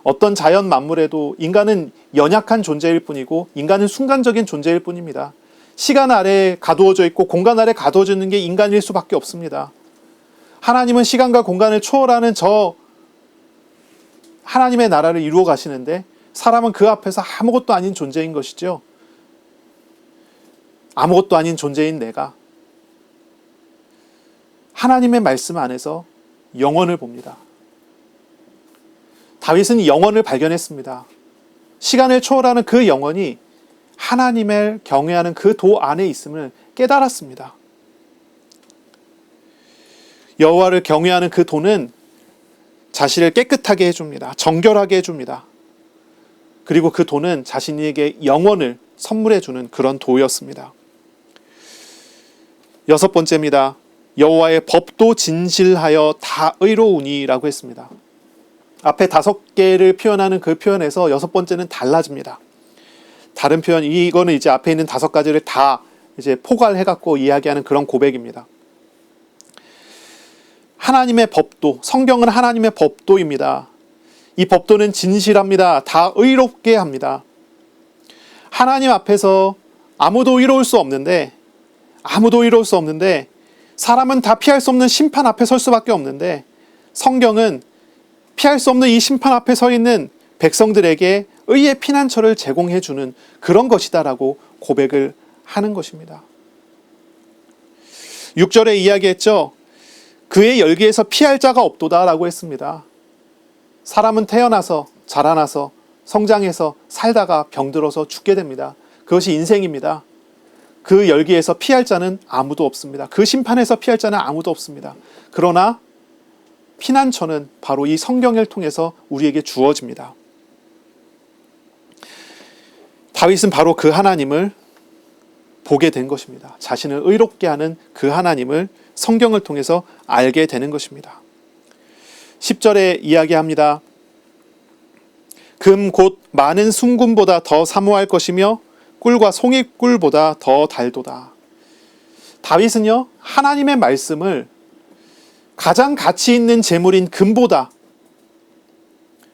어떤 자연 만물에도 인간은 연약한 존재일 뿐이고 인간은 순간적인 존재일 뿐입니다. 시간 아래에 가두어져 있고 공간 아래에 가두어져 있는 게 인간일 수밖에 없습니다. 하나님은 시간과 공간을 초월하는 저 하나님의 나라를 이루어 가시는데 사람은 그 앞에서 아무것도 아닌 존재인 것이죠. 아무것도 아닌 존재인 내가 하나님의 말씀 안에서 영원을 봅니다. 다윗은 영원을 발견했습니다. 시간을 초월하는 그 영원이 하나님을 경외하는 그 도 안에 있음을 깨달았습니다. 여호와를 경외하는 그 도는 자신을 깨끗하게 해줍니다. 정결하게 해줍니다. 그리고 그 도는 자신에게 영원을 선물해주는 그런 도였습니다. 여섯 번째입니다. 여호와의 법도 진실하여 다 의로우니라고 했습니다. 앞에 5개를 표현하는 그 표현에서 여섯 번째는 달라집니다. 다른 표현, 이거는 이제 앞에 있는 5가지를 다 이제 포괄해갖고 이야기하는 그런 고백입니다. 하나님의 법도, 성경은 하나님의 법도입니다. 이 법도는 진실합니다. 다 의롭게 합니다. 하나님 앞에서 아무도 의로울 수 없는데 사람은 다 피할 수 없는 심판 앞에 설 수밖에 없는데 성경은 피할 수 없는 이 심판 앞에 서 있는 백성들에게 의의 피난처를 제공해 주는 그런 것이다라고 고백을 하는 것입니다. 6절에 이야기했죠. 그의 열기에서 피할 자가 없도다라고 했습니다. 사람은 태어나서 자라나서 성장해서 살다가 병들어서 죽게 됩니다. 그것이 인생입니다. 그 열기에서 피할 자는 아무도 없습니다. 그 심판에서 피할 자는 아무도 없습니다. 그러나 피난처는 바로 이 성경을 통해서 우리에게 주어집니다. 다윗은 바로 그 하나님을 보게 된 것입니다. 자신을 의롭게 하는 그 하나님을 성경을 통해서 알게 되는 것입니다. 10절에 이야기합니다. 금 곧 많은 순금보다 더 사모할 것이며 꿀과 송이꿀보다 더 달도다. 다윗은요, 하나님의 말씀을 가장 가치 있는 재물인 금보다,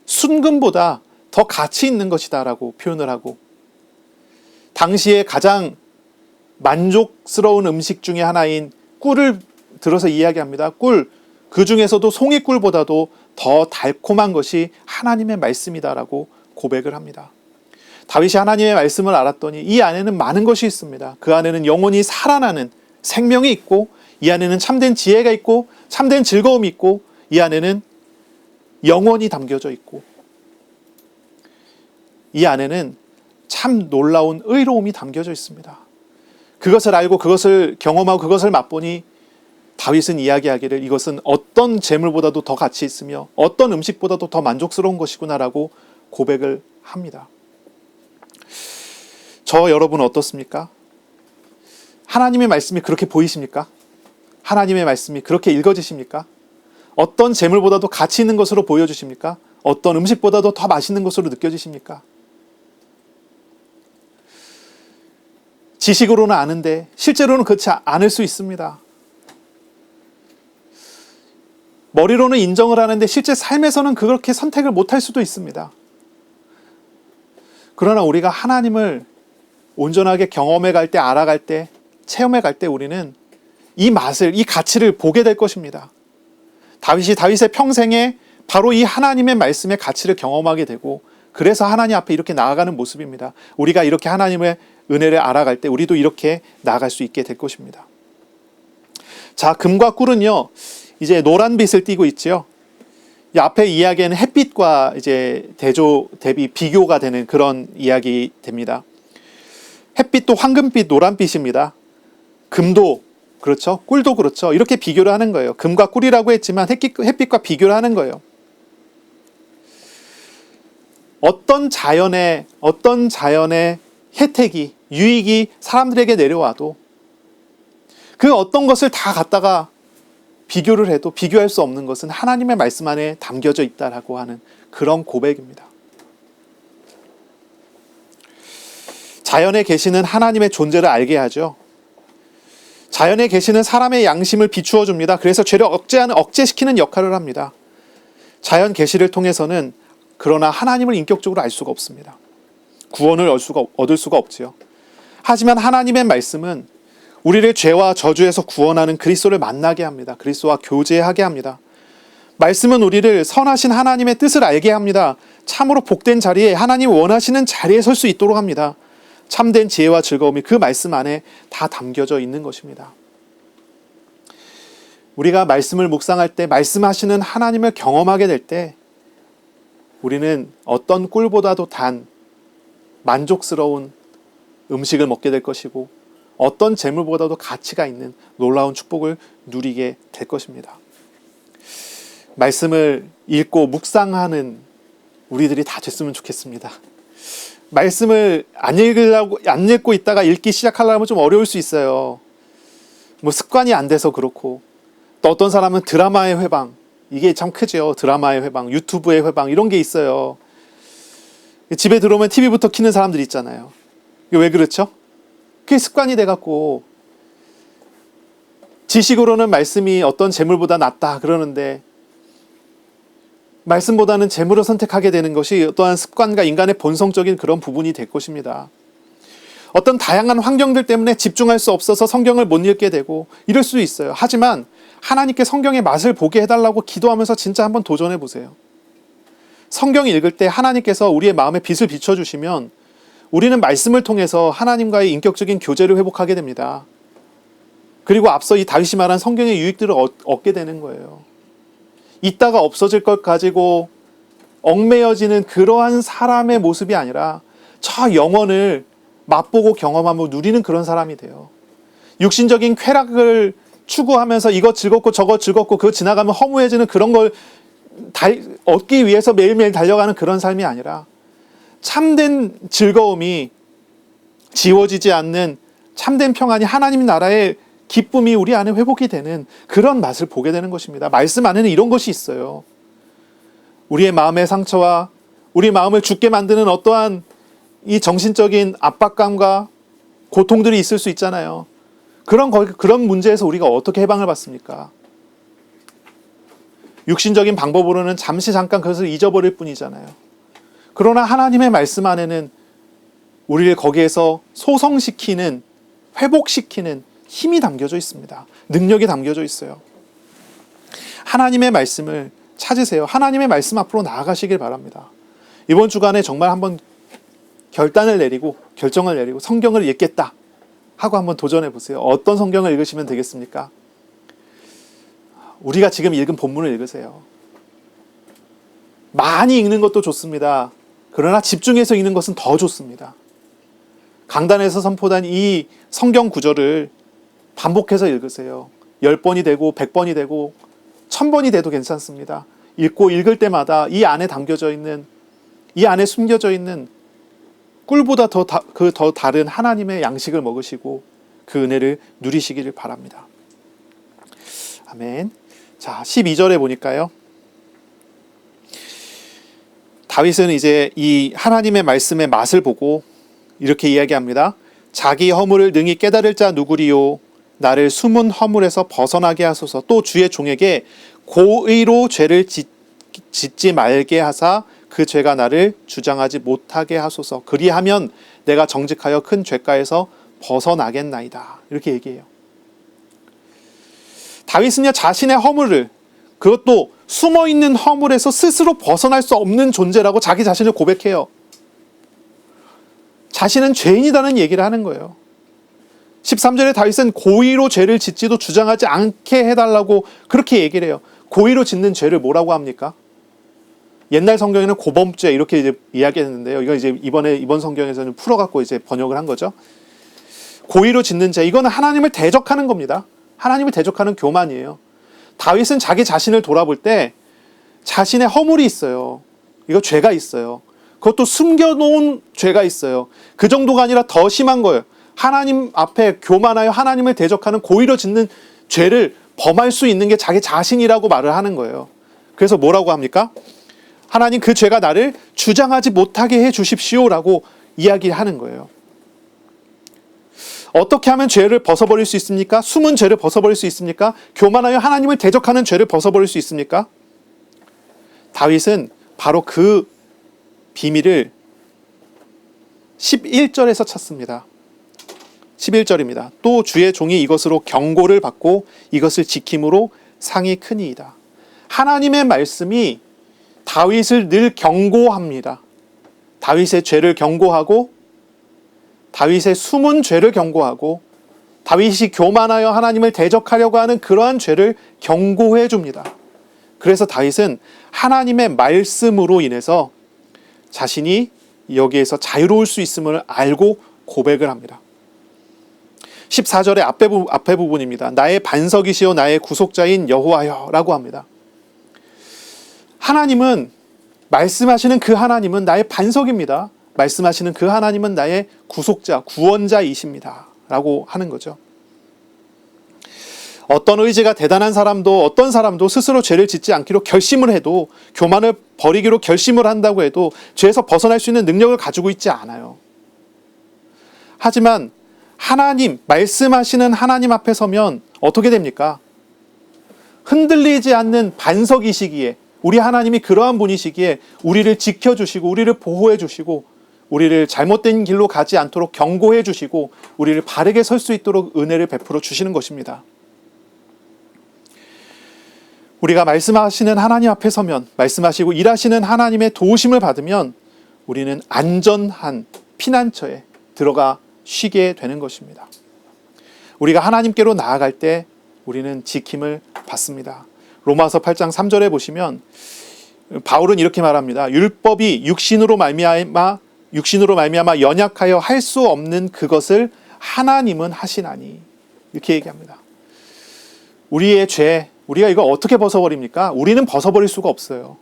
순금보다 더 가치 있는 것이다 라고 표현을 하고, 당시에 가장 만족스러운 음식 중에 하나인 꿀을 들어서 이야기합니다. 꿀, 그 중에서도 송이꿀보다도 더 달콤한 것이 하나님의 말씀이다라고 고백을 합니다. 다윗이 하나님의 말씀을 알았더니 이 안에는 많은 것이 있습니다. 그 안에는 영원히 살아나는 생명이 있고, 이 안에는 참된 지혜가 있고, 참된 즐거움이 있고, 이 안에는 영원이 담겨져 있고, 이 안에는 참 놀라운 의로움이 담겨져 있습니다. 그것을 알고 그것을 경험하고 그것을 맛보니 다윗은 이야기하기를 이것은 어떤 재물보다도 더 가치 있으며 어떤 음식보다도 더 만족스러운 것이구나라고 고백을 합니다. 저 여러분은 어떻습니까? 하나님의 말씀이 그렇게 보이십니까? 하나님의 말씀이 그렇게 읽어지십니까? 어떤 재물보다도 가치 있는 것으로 보여주십니까? 어떤 음식보다도 더 맛있는 것으로 느껴지십니까? 지식으로는 아는데 실제로는 그렇지 않을 수 있습니다. 머리로는 인정을 하는데 실제 삶에서는 그렇게 선택을 못할 수도 있습니다. 그러나 우리가 하나님을 온전하게 경험해 갈 때, 알아갈 때, 체험해 갈 때 우리는 이 맛을, 이 가치를 보게 될 것입니다. 다윗의 평생에 바로 이 하나님의 말씀의 가치를 경험하게 되고, 그래서 하나님 앞에 이렇게 나아가는 모습입니다. 우리가 이렇게 하나님의 은혜를 알아갈 때 우리도 이렇게 나아갈 수 있게 될 것입니다. 자, 금과 꿀은요, 이제 노란 빛을 띠고 있지요. 이 앞에 이야기에는 햇빛과 이제 대비 비교가 되는 그런 이야기 됩니다. 햇빛도 황금빛, 노란빛입니다. 금도 그렇죠. 꿀도 그렇죠. 이렇게 비교를 하는 거예요. 금과 꿀이라고 했지만 햇빛과 비교를 하는 거예요. 어떤 자연의 혜택이, 유익이 사람들에게 내려와도 그 어떤 것을 다 갖다가 비교를 해도 비교할 수 없는 것은 하나님의 말씀 안에 담겨져 있다라고 하는 그런 고백입니다. 자연에 계시는 하나님의 존재를 알게 하죠. 자연에 계시는 사람의 양심을 비추어 줍니다. 그래서 죄를 억제시키는 역할을 합니다. 자연 계시를 통해서는 그러나 하나님을 인격적으로 알 수가 없습니다. 구원을 얻을 수가 없지요. 하지만 하나님의 말씀은 우리를 죄와 저주에서 구원하는 그리스도를 만나게 합니다. 그리스도와 교제하게 합니다. 말씀은 우리를 선하신 하나님의 뜻을 알게 합니다. 참으로 복된 자리에 하나님 원하시는 자리에 설 수 있도록 합니다. 참된 지혜와 즐거움이 그 말씀 안에 다 담겨져 있는 것입니다. 우리가 말씀을 묵상할 때 말씀하시는 하나님을 경험하게 될 때 우리는 어떤 꿀보다도 단 만족스러운 음식을 먹게 될 것이고 어떤 재물보다도 가치가 있는 놀라운 축복을 누리게 될 것입니다. 말씀을 읽고 묵상하는 우리들이 다 됐으면 좋겠습니다. 말씀을 안 읽고 있다가 읽기 시작하려면 좀 어려울 수 있어요. 습관이 안 돼서 그렇고, 또 어떤 사람은 드라마의 회방, 이게 참 크죠. 드라마의 회방, 유튜브의 회방, 이런 게 있어요. 집에 들어오면 TV부터 켜는 사람들 있잖아요. 이게 왜 그렇죠? 그게 습관이 돼갖고 지식으로는 말씀이 어떤 재물보다 낫다 그러는데 말씀보다는 재물을 선택하게 되는 것이 또한 습관과 인간의 본성적인 그런 부분이 될 것입니다. 어떤 다양한 환경들 때문에 집중할 수 없어서 성경을 못 읽게 되고 이럴 수 있어요. 하지만 하나님께 성경의 맛을 보게 해달라고 기도하면서 진짜 한번 도전해 보세요. 성경 읽을 때 하나님께서 우리의 마음에 빛을 비춰주시면 우리는 말씀을 통해서 하나님과의 인격적인 교제를 회복하게 됩니다. 그리고 앞서 이 다윗이 말한 성경의 유익들을 얻게 되는 거예요. 있다가 없어질 것 가지고 얽매여지는 그러한 사람의 모습이 아니라 저 영혼을 맛보고 경험하며 누리는 그런 사람이 돼요. 육신적인 쾌락을 추구하면서 이것 즐겁고 저것 즐겁고 그거 지나가면 허무해지는 그런 걸 얻기 위해서 매일매일 달려가는 그런 삶이 아니라 참된 즐거움이 지워지지 않는 참된 평안이 하나님 나라의 기쁨이 우리 안에 회복이 되는 그런 맛을 보게 되는 것입니다. 말씀 안에는 이런 것이 있어요. 우리의 마음의 상처와 우리 마음을 죽게 만드는 어떠한 이 정신적인 압박감과 고통들이 있을 수 있잖아요. 그런 문제에서 우리가 어떻게 해방을 받습니까? 육신적인 방법으로는 잠깐 그것을 잊어버릴 뿐이잖아요. 그러나 하나님의 말씀 안에는 우리를 거기에서 소성시키는, 회복시키는 힘이 담겨져 있습니다. 능력이 담겨져 있어요. 하나님의 말씀을 찾으세요. 하나님의 말씀 앞으로 나아가시길 바랍니다. 이번 주간에 정말 한번 결정을 내리고 성경을 읽겠다 하고 한번 도전해 보세요. 어떤 성경을 읽으시면 되겠습니까? 우리가 지금 읽은 본문을 읽으세요. 많이 읽는 것도 좋습니다. 그러나 집중해서 읽는 것은 더 좋습니다. 강단에서 선포된 이 성경 구절을 반복해서 읽으세요. 10번이 되고 100번이 되고 1000번이 돼도 괜찮습니다. 읽을 때마다 이 안에 담겨져 있는, 이 안에 숨겨져 있는 꿀보다 더 다른 하나님의 양식을 먹으시고 그 은혜를 누리시기를 바랍니다. 아멘. 자, 12절에 보니까요. 다윗은 이제 이 하나님의 말씀의 맛을 보고 이렇게 이야기합니다. 자기 허물을 능히 깨달을 자 누구리요? 나를 숨은 허물에서 벗어나게 하소서. 또 주의 종에게 고의로 죄를 짓지 말게 하사 그 죄가 나를 주장하지 못하게 하소서. 그리하면 내가 정직하여 큰 죄가에서 벗어나겠나이다. 이렇게 얘기해요. 다윗은요, 자신의 허물을, 그것도 숨어있는 허물에서 스스로 벗어날 수 없는 존재라고 자기 자신을 고백해요. 자신은 죄인이라는 얘기를 하는 거예요. 13절에 다윗은 고의로 죄를 짓지도 주장하지 않게 해달라고 그렇게 얘기를 해요. 고의로 짓는 죄를 뭐라고 합니까? 옛날 성경에는 고범죄 이렇게 이제 이야기했는데요. 이거 이제 이번 성경에서는 풀어갖고 이제 번역을 한 거죠. 고의로 짓는 죄, 이거는 하나님을 대적하는 겁니다. 하나님을 대적하는 교만이에요. 다윗은 자기 자신을 돌아볼 때 자신의 허물이 있어요. 이거 죄가 있어요. 그것도 숨겨놓은 죄가 있어요. 그 정도가 아니라 더 심한 거예요. 하나님 앞에 교만하여 하나님을 대적하는 고의로 짓는 죄를 범할 수 있는 게 자기 자신이라고 말을 하는 거예요. 그래서 뭐라고 합니까? 하나님, 그 죄가 나를 주장하지 못하게 해 주십시오라고 이야기하는 거예요. 어떻게 하면 죄를 벗어버릴 수 있습니까? 숨은 죄를 벗어버릴 수 있습니까? 교만하여 하나님을 대적하는 죄를 벗어버릴 수 있습니까? 다윗은 바로 그 비밀을 11절에서 찾습니다. 11절입니다. 또 주의 종이 이것으로 경고를 받고 이것을 지킴으로 상이 크니이다. 하나님의 말씀이 다윗을 늘 경고합니다. 다윗의 죄를 경고하고 다윗의 숨은 죄를 경고하고 다윗이 교만하여 하나님을 대적하려고 하는 그러한 죄를 경고해 줍니다. 그래서 다윗은 하나님의 말씀으로 인해서 자신이 여기에서 자유로울 수 있음을 알고 고백을 합니다. 14절의 앞에 부분입니다. 나의 반석이시요 나의 구속자인 여호와여 라고 합니다. 하나님은, 말씀하시는 그 하나님은 나의 반석입니다. 말씀하시는 그 하나님은 나의 구속자, 구원자이십니다 라고 하는 거죠. 어떤 의지가 대단한 사람도, 어떤 사람도 스스로 죄를 짓지 않기로 결심을 해도, 교만을 버리기로 결심을 한다고 해도 죄에서 벗어날 수 있는 능력을 가지고 있지 않아요. 하지만 하나님, 말씀하시는 하나님 앞에 서면 어떻게 됩니까? 흔들리지 않는 반석이시기에, 우리 하나님이 그러한 분이시기에 우리를 지켜주시고 우리를 보호해 주시고 우리를 잘못된 길로 가지 않도록 경고해 주시고 우리를 바르게 설 수 있도록 은혜를 베풀어 주시는 것입니다. 우리가 말씀하시는 하나님 앞에 서면, 말씀하시고 일하시는 하나님의 도우심을 받으면 우리는 안전한 피난처에 들어가 쉬게 되는 것입니다. 우리가 하나님께로 나아갈 때 우리는 지킴을 받습니다. 로마서 8장 3절에 보시면 바울은 이렇게 말합니다. 율법이 육신으로 말미암아 연약하여 할 수 없는 그것을 하나님은 하시나니, 이렇게 얘기합니다. 우리의 죄, 우리가 이거 어떻게 벗어버립니까? 우리는 벗어버릴 수가 없어요.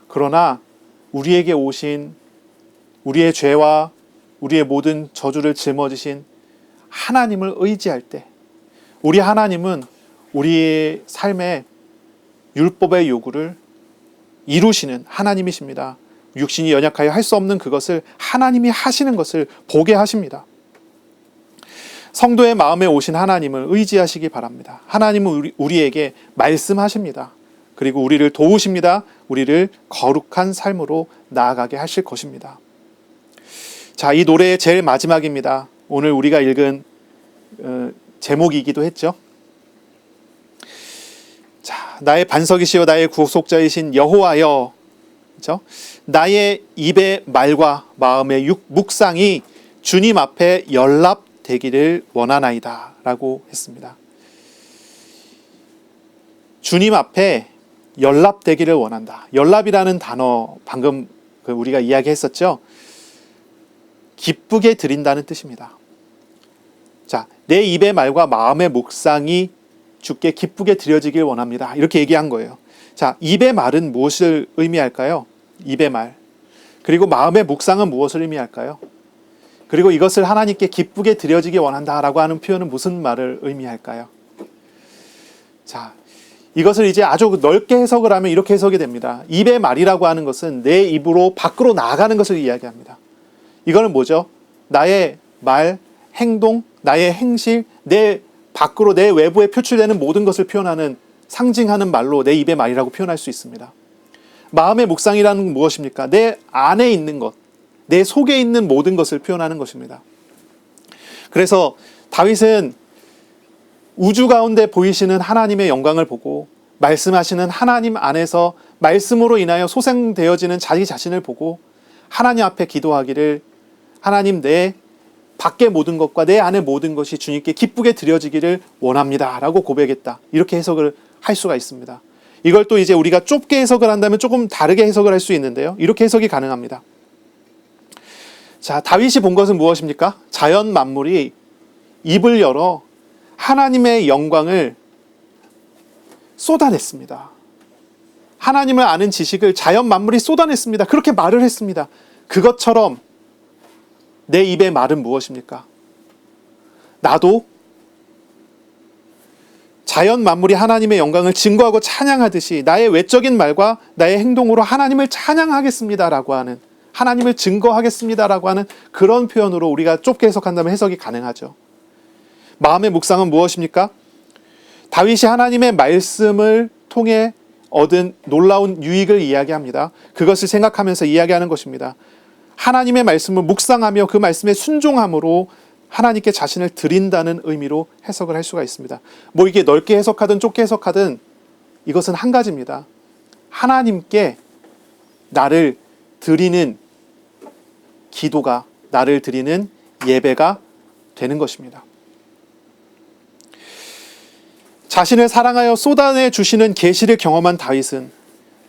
그러나 우리에게 오신 우리의 죄와 우리의 모든 저주를 짊어지신 하나님을 의지할 때, 우리 하나님은 우리의 삶에 율법의 요구를 이루시는 하나님이십니다. 육신이 연약하여 할 수 없는 그것을 하나님이 하시는 것을 보게 하십니다. 성도의 마음에 오신 하나님을 의지하시기 바랍니다. 하나님은 우리에게 말씀하십니다. 그리고 우리를 도우십니다. 우리를 거룩한 삶으로 나아가게 하실 것입니다. 자, 이 노래의 제일 마지막입니다. 오늘 우리가 읽은 제목이기도 했죠. 자, 나의 반석이시여 나의 구속자이신 여호와여, 그렇죠? 나의 입의 말과 마음의 묵상이 주님 앞에 연락되기를 원하나이다 라고 했습니다. 주님 앞에 연락되기를 원한다. 연락이라는 단어 방금 우리가 이야기했었죠. 기쁘게 드린다는 뜻입니다. 자, 내 입의 말과 마음의 묵상이 주께 기쁘게 드려지길 원합니다. 이렇게 얘기한 거예요. 자, 입의 말은 무엇을 의미할까요? 입의 말. 그리고 마음의 묵상은 무엇을 의미할까요? 그리고 이것을 하나님께 기쁘게 드려지기 원한다라고 하는 표현은 무슨 말을 의미할까요? 자, 이것을 이제 아주 넓게 해석을 하면 이렇게 해석이 됩니다. 입의 말이라고 하는 것은 내 입으로 밖으로 나아가는 것을 이야기합니다. 이거는 뭐죠? 나의 말, 행동, 나의 행실, 내 밖으로 내 외부에 표출되는 모든 것을 표현하는, 상징하는 말로 내 입의 말이라고 표현할 수 있습니다. 마음의 묵상이라는 건 무엇입니까? 내 안에 있는 것, 내 속에 있는 모든 것을 표현하는 것입니다. 그래서 다윗은 우주 가운데 보이시는 하나님의 영광을 보고 말씀하시는 하나님 안에서 말씀으로 인하여 소생되어지는 자기 자신을 보고 하나님 앞에 기도하기를, 하나님, 내 밖의 모든 것과 내 안의 모든 것이 주님께 기쁘게 드려지기를 원합니다 라고 고백했다. 이렇게 해석을 할 수가 있습니다. 이걸 또 이제 우리가 좁게 해석을 한다면 조금 다르게 해석을 할 수 있는데요. 이렇게 해석이 가능합니다. 자, 다윗이 본 것은 무엇입니까? 자연 만물이 입을 열어 하나님의 영광을 쏟아냈습니다. 하나님을 아는 지식을 자연 만물이 쏟아냈습니다. 그렇게 말을 했습니다. 그것처럼 내 입의 말은 무엇입니까? 나도 자연 만물이 하나님의 영광을 증거하고 찬양하듯이 나의 외적인 말과 나의 행동으로 하나님을 찬양하겠습니다라고 하는, 하나님을 증거하겠습니다라고 하는 그런 표현으로 우리가 좁게 해석한다면 해석이 가능하죠. 마음의 묵상은 무엇입니까? 다윗이 하나님의 말씀을 통해 얻은 놀라운 유익을 이야기합니다. 그것을 생각하면서 이야기하는 것입니다. 하나님의 말씀을 묵상하며 그 말씀에 순종함으로 하나님께 자신을 드린다는 의미로 해석을 할 수가 있습니다. 뭐 이게 넓게 해석하든 좁게 해석하든 이것은 한 가지입니다. 하나님께 나를 드리는 기도가, 나를 드리는 예배가 되는 것입니다. 자신을 사랑하여 쏟아내 주시는 계시를 경험한 다윗은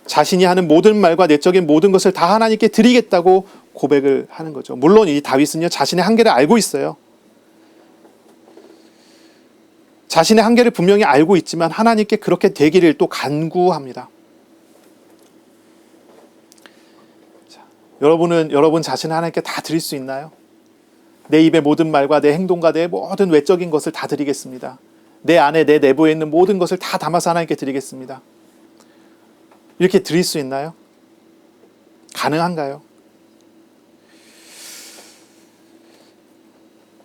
자신이 하는 모든 말과 내적인 모든 것을 다 하나님께 드리겠다고 고백을 하는 거죠. 물론 이 다윗은요, 자신의 한계를 알고 있어요. 자신의 한계를 분명히 알고 있지만 하나님께 그렇게 되기를 또 간구합니다. 자, 여러분 자신을 하나님께 다 드릴 수 있나요? 내 입의 모든 말과 내 행동과 내 모든 외적인 것을 다 드리겠습니다. 내 안에, 내 내부에 있는 모든 것을 다 담아서 하나님께 드리겠습니다. 이렇게 드릴 수 있나요? 가능한가요?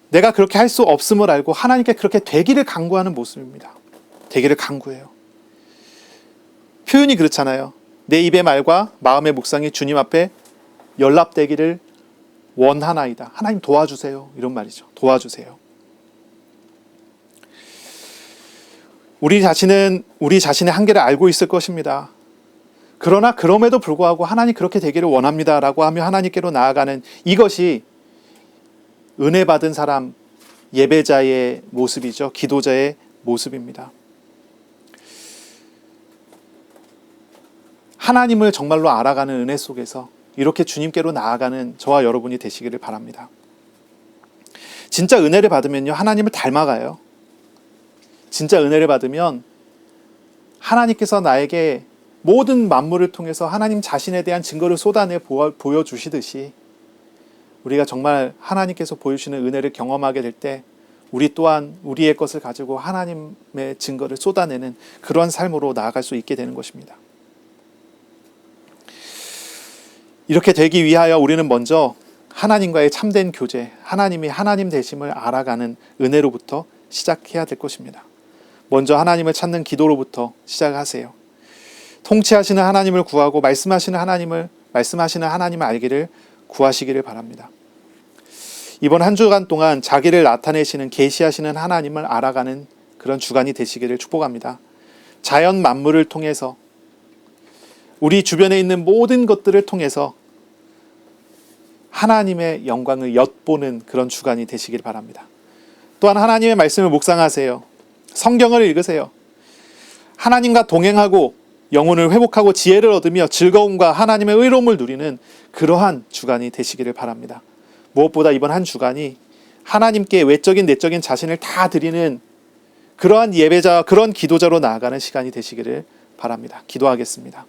내가 그렇게 할 수 없음을 알고 하나님께 그렇게 되기를 간구하는 모습입니다. 되기를 간구해요. 표현이 그렇잖아요. 내 입의 말과 마음의 묵상이 주님 앞에 연락되기를 원하나이다. 하나님 도와주세요. 이런 말이죠. 도와주세요. 우리 자신은 우리 자신의 한계를 알고 있을 것입니다. 그러나 그럼에도 불구하고 하나님 그렇게 되기를 원합니다 라고 하며 하나님께로 나아가는 이것이 은혜 받은 사람, 예배자의 모습이죠. 기도자의 모습입니다. 하나님을 정말로 알아가는 은혜 속에서 이렇게 주님께로 나아가는 저와 여러분이 되시기를 바랍니다. 진짜 은혜를 받으면요, 하나님을 닮아가요. 진짜 은혜를 받으면 하나님께서 나에게 모든 만물을 통해서 하나님 자신에 대한 증거를 쏟아내 보여주시듯이 우리가 정말 하나님께서 보여주시는 은혜를 경험하게 될 때 우리 또한 우리의 것을 가지고 하나님의 증거를 쏟아내는 그런 삶으로 나아갈 수 있게 되는 것입니다. 이렇게 되기 위하여 우리는 먼저 하나님과의 참된 교제, 하나님이 하나님 되심을 알아가는 은혜로부터 시작해야 될 것입니다. 먼저 하나님을 찾는 기도로부터 시작하세요. 통치하시는 하나님을 구하고 말씀하시는 하나님을 알기를 구하시기를 바랍니다. 이번 한 주간 동안 자기를 나타내시는, 계시하시는 하나님을 알아가는 그런 주간이 되시기를 축복합니다. 자연 만물을 통해서, 우리 주변에 있는 모든 것들을 통해서 하나님의 영광을 엿보는 그런 주간이 되시길 바랍니다. 또한 하나님의 말씀을 묵상하세요. 성경을 읽으세요. 하나님과 동행하고 영혼을 회복하고 지혜를 얻으며 즐거움과 하나님의 의로움을 누리는 그러한 주간이 되시기를 바랍니다. 무엇보다 이번 한 주간이 하나님께 외적인 내적인 자신을 다 드리는 그러한 예배자, 그런 기도자로 나아가는 시간이 되시기를 바랍니다. 기도하겠습니다.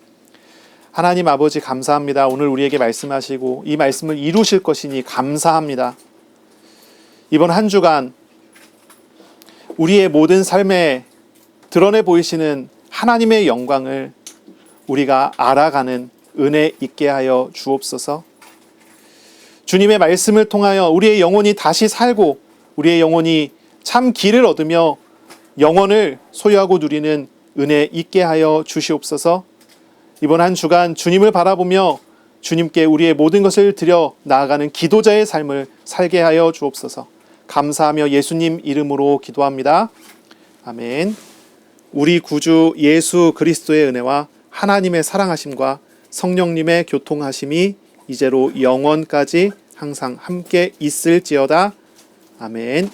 하나님 아버지 감사합니다. 오늘 우리에게 말씀하시고 이 말씀을 이루실 것이니 감사합니다. 이번 한 주간 우리의 모든 삶에 드러내 보이시는 하나님의 영광을 우리가 알아가는 은혜 있게 하여 주옵소서. 주님의 말씀을 통하여 우리의 영혼이 다시 살고 우리의 영혼이 참 길을 얻으며 영원을 소유하고 누리는 은혜 있게 하여 주시옵소서. 이번 한 주간 주님을 바라보며 주님께 우리의 모든 것을 드려 나아가는 기도자의 삶을 살게 하여 주옵소서. 감사하며 예수님 이름으로 기도합니다. 아멘. 우리 구주 예수 그리스도의 은혜와 하나님의 사랑하심과 성령님의 교통하심이 이제로 영원까지 항상 함께 있을지어다. 아멘.